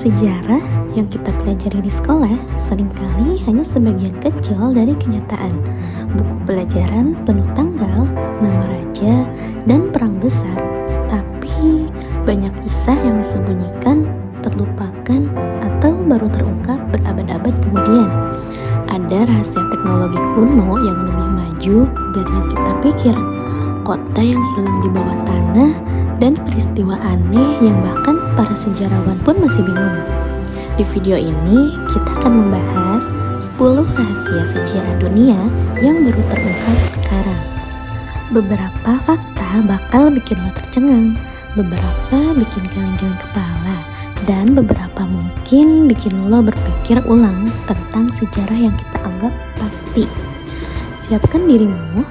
Sejarah yang kita pelajari di sekolah seringkali hanya sebagian kecil dari kenyataan. Buku pelajaran penuh tanggal, nama raja, dan perang besar. Tapi banyak kisah yang disembunyikan, terlupakan, atau baru terungkap berabad-abad kemudian. Ada rahasia teknologi kuno yang lebih maju dari yang kita pikir. Kota yang hilang di bawah tanah, dan peristiwa aneh yang bahkan para sejarawan pun masih bingung. Di video ini, kita akan membahas 10 rahasia sejarah dunia yang baru terungkap sekarang. Beberapa fakta bakal bikin lo tercengang, beberapa bikin geleng-geleng kepala, dan beberapa mungkin bikin lo berpikir ulang tentang sejarah yang kita anggap pasti. Siapkan dirimu,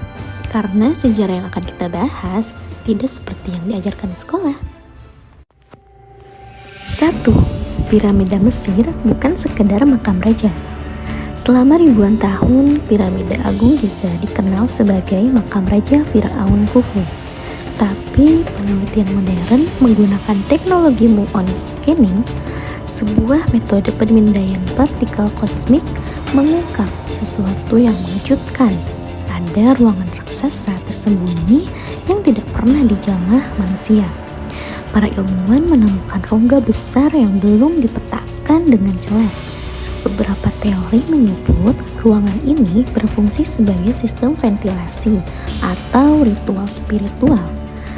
karena sejarah yang akan kita bahas tidak seperti yang diajarkan di sekolah. 1. Piramida Mesir bukan sekedar makam raja. Selama ribuan tahun, piramida Agung Giza dikenal sebagai makam raja Firaun Khufu. Tapi penelitian modern menggunakan teknologi muon scanning, sebuah metode pemindaian partikel kosmik, mengungkap sesuatu yang mengejutkan. Ada ruangan raksasa tersembunyi yang tidak pernah dijamah manusia. Para ilmuwan menemukan rongga besar yang belum dipetakan dengan jelas. Beberapa teori menyebut ruangan ini berfungsi sebagai sistem ventilasi atau ritual spiritual,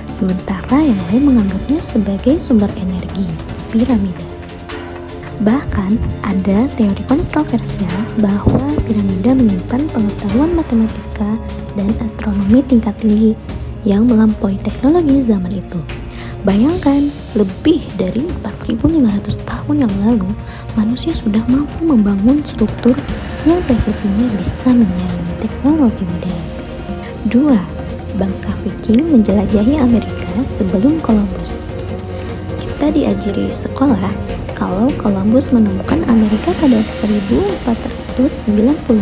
sementara yang lain menganggapnya sebagai sumber energi piramida. Bahkan ada teori kontroversial bahwa piramida menyimpan pengetahuan matematika dan astronomi tingkat tinggi yang melampaui teknologi zaman itu. Bayangkan, lebih dari 4.500 tahun yang lalu, manusia sudah mampu membangun struktur yang presisinya bisa menyaingi teknologi modern. 2. Bangsa Viking menjelajahi Amerika sebelum Columbus. Kita diajari sekolah kalau Columbus menemukan Amerika pada 1492.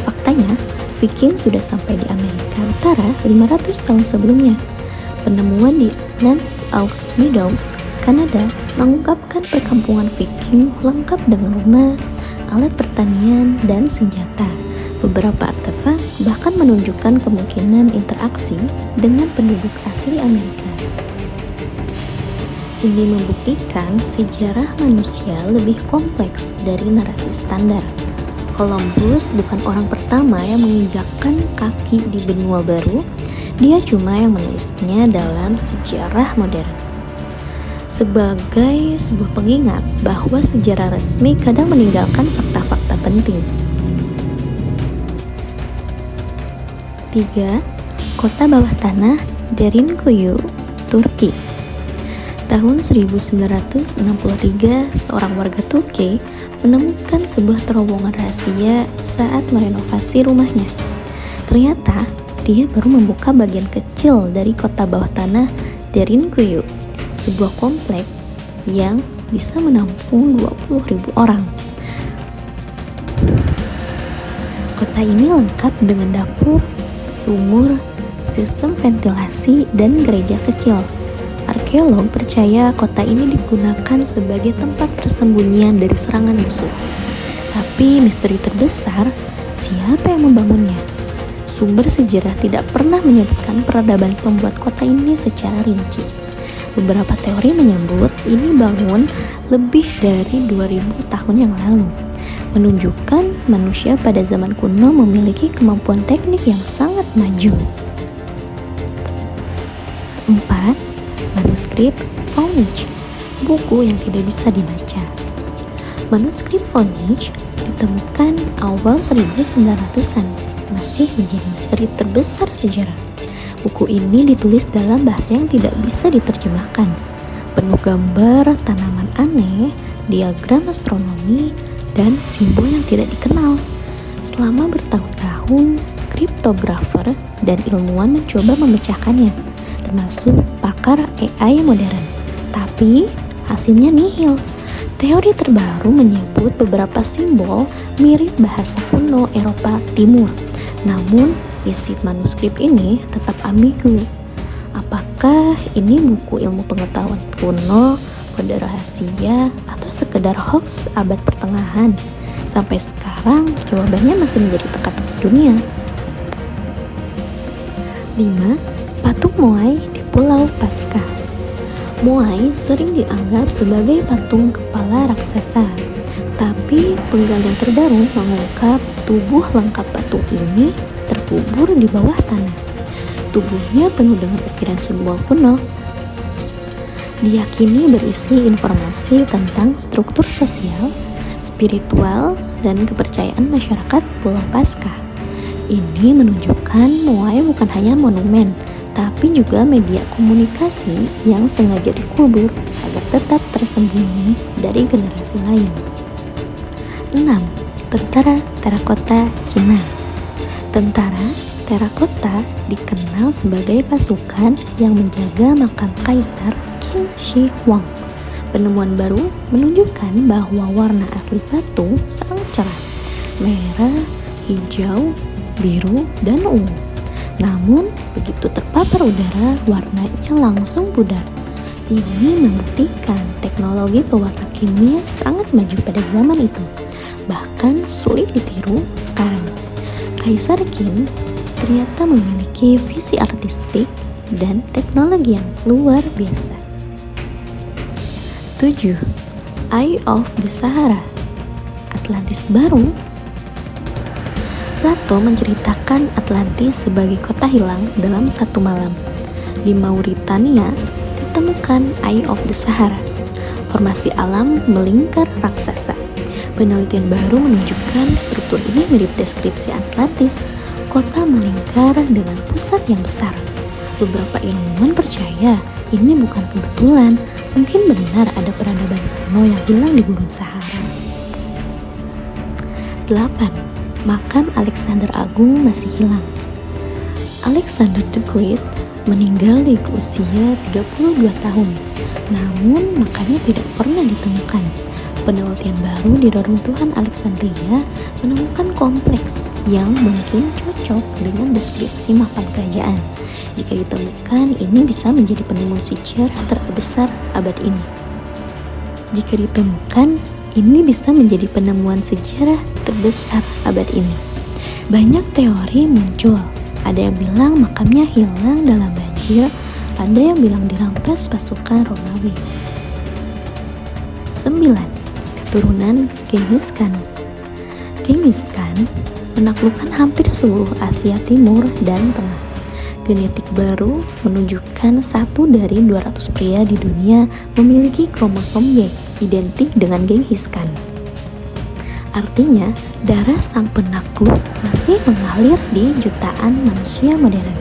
Faktanya, Viking sudah sampai di Amerika Utara 500 tahun sebelumnya. Penemuan di Nance Aux Meadows, Kanada, mengungkapkan perkampungan Viking lengkap dengan rumah, alat pertanian, dan senjata. Beberapa artefak bahkan menunjukkan kemungkinan interaksi dengan penduduk asli Amerika. Ini membuktikan sejarah manusia lebih kompleks dari narasi standar. Columbus bukan orang pertama yang menginjakkan kaki di benua baru, dia cuma yang menulisnya dalam sejarah modern. Sebagai sebuah pengingat bahwa sejarah resmi kadang meninggalkan fakta-fakta penting. 3. Kota bawah tanah Derinkuyu, Turki. Tahun 1963, seorang warga Turki menemukan sebuah terowongan rahasia saat merenovasi rumahnya. Ternyata, dia baru membuka bagian kecil dari kota bawah tanah Derinkuyu, sebuah komplek yang bisa menampung 20.000 orang. Kota ini lengkap dengan dapur, sumur, sistem ventilasi, dan gereja kecil. Arkeolog percaya kota ini digunakan sebagai tempat persembunyian dari serangan musuh. Tapi misteri terbesar, siapa yang membangunnya? Sumber sejarah tidak pernah menyebutkan peradaban pembuat kota ini secara rinci. Beberapa teori menyebut ini bangun lebih dari 2000 tahun yang lalu, menunjukkan manusia pada zaman kuno memiliki kemampuan teknik yang sangat maju. 4. Manuskrip Voynich, buku yang tidak bisa dibaca. Manuskrip Voynich ditemukan awal 1900-an, masih menjadi misteri terbesar sejarah. Buku ini ditulis dalam bahasa yang tidak bisa diterjemahkan, penuh gambar tanaman aneh, diagram astronomi, dan simbol yang tidak dikenal. Selama bertahun-tahun, kriptografer dan ilmuwan mencoba memecahkannya, termasuk pakar AI modern. Tapi hasilnya nihil. Teori terbaru menyebut beberapa simbol mirip bahasa kuno Eropa Timur. Namun, isi manuskrip ini tetap ambigu. Apakah ini buku ilmu pengetahuan kuno kode rahasia, atau sekedar hoax abad pertengahan? Sampai sekarang jawabannya masih menjadi teka-teki dunia. 5. Patung Moai di Pulau Paskah. Moai sering dianggap sebagai patung kepala raksasa, tapi penggalian terbaru mengungkap tubuh lengkap patung ini terkubur di bawah tanah. Tubuhnya penuh dengan ukiran simbol kuno. Diyakini berisi informasi tentang struktur sosial, spiritual, dan kepercayaan masyarakat Pulau Paskah. Ini menunjukkan Moai bukan hanya monumen, tapi juga media komunikasi yang sengaja dikubur agar tetap tersembunyi dari generasi lain. 6. Tentara Terakota Cina. Tentara Terakota dikenal sebagai pasukan yang menjaga makam Kaisar Qin Shi Huang. Penemuan baru menunjukkan bahwa warna asli patung sangat cerah, merah, hijau, biru, dan ungu. Namun, begitu terpapar udara, warnanya langsung pudar. Ini membuktikan teknologi pewarna kimia sangat maju pada zaman itu, bahkan sulit ditiru sekarang. Kaisar Qin ternyata memiliki visi artistik dan teknologi yang luar biasa. 7. Eye of the Sahara, Atlantis baru. Plato menceritakan Atlantis sebagai kota hilang dalam satu malam. Di Mauritania ditemukan Eye of the Sahara, formasi alam melingkar raksasa. Penelitian baru menunjukkan struktur ini mirip deskripsi Atlantis, kota melingkar dengan pusat yang besar. Beberapa ilmuwan percaya ini bukan kebetulan, mungkin benar ada peradaban kuno yang hilang di gurun Sahara. 8. Makam Alexander Agung masih hilang. Alexander the Great meninggal di usia 32 tahun, namun makamnya tidak pernah ditemukan. Penelitian baru di reruntuhan Alexandria menemukan kompleks yang mungkin cocok dengan deskripsi makam kerajaan. Jika ditemukan, ini bisa menjadi penemuan sejarah terbesar abad ini. Jika ditemukan, ini bisa menjadi penemuan sejarah terbesar abad ini. Banyak teori muncul. Ada yang bilang makamnya hilang dalam banjir, ada yang bilang dirampas pasukan Romawi. 9. Keturunan Genghis Khan. Genghis Khan menaklukkan hampir seluruh Asia Timur dan Tengah. Genetik baru menunjukkan 1 dari 200 pria di dunia memiliki kromosom Y identik dengan Genghis Khan. Artinya, darah sang penakluk masih mengalir di jutaan manusia modern.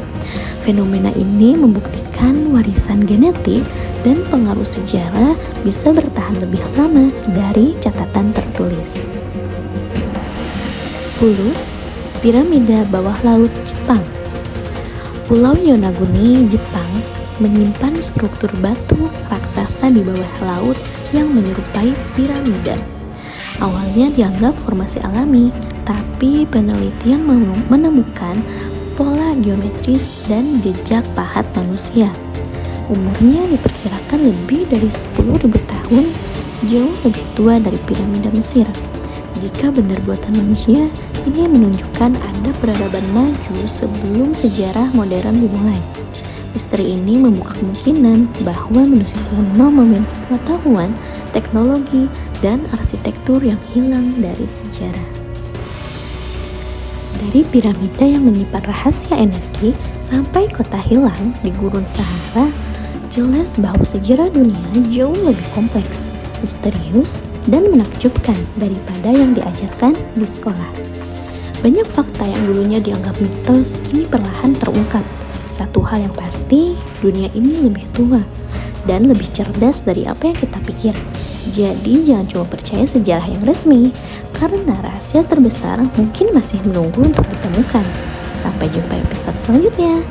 Fenomena ini membuktikan warisan genetik dan pengaruh sejarah bisa bertahan lebih lama dari catatan tertulis. 10. Piramida bawah laut Jepang. Pulau Yonaguni, Jepang, menyimpan struktur batu raksasa di bawah laut yang menyerupai piramida. Awalnya dianggap formasi alami, tapi penelitian menemukan pola geometris dan jejak pahat manusia. Umurnya diperkirakan lebih dari 10.000 tahun, jauh lebih tua dari piramida Mesir. Jika benar buatan manusia, ini menunjukkan ada peradaban maju sebelum sejarah modern dimulai. Misteri ini membuka kemungkinan bahwa manusia kuno memiliki pengetahuan, teknologi, dan arsitektur yang hilang dari sejarah. Dari piramida yang menyimpan rahasia energi sampai kota hilang di gurun Sahara, jelas bahwa sejarah dunia jauh lebih kompleks, misterius, dan menakjubkan daripada yang diajarkan di sekolah. Banyak fakta yang dulunya dianggap mitos kini perlahan terungkap. Satu hal yang pasti, dunia ini lebih tua dan lebih cerdas dari apa yang kita pikir. Jadi jangan cuma percaya sejarah yang resmi, karena rahasia terbesar mungkin masih menunggu untuk ditemukan. Sampai jumpa episode selanjutnya.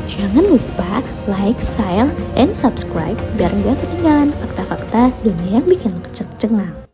Jangan lupa like, share, and subscribe biar nggak ketinggalan fakta-fakta dunia yang bikin cengang.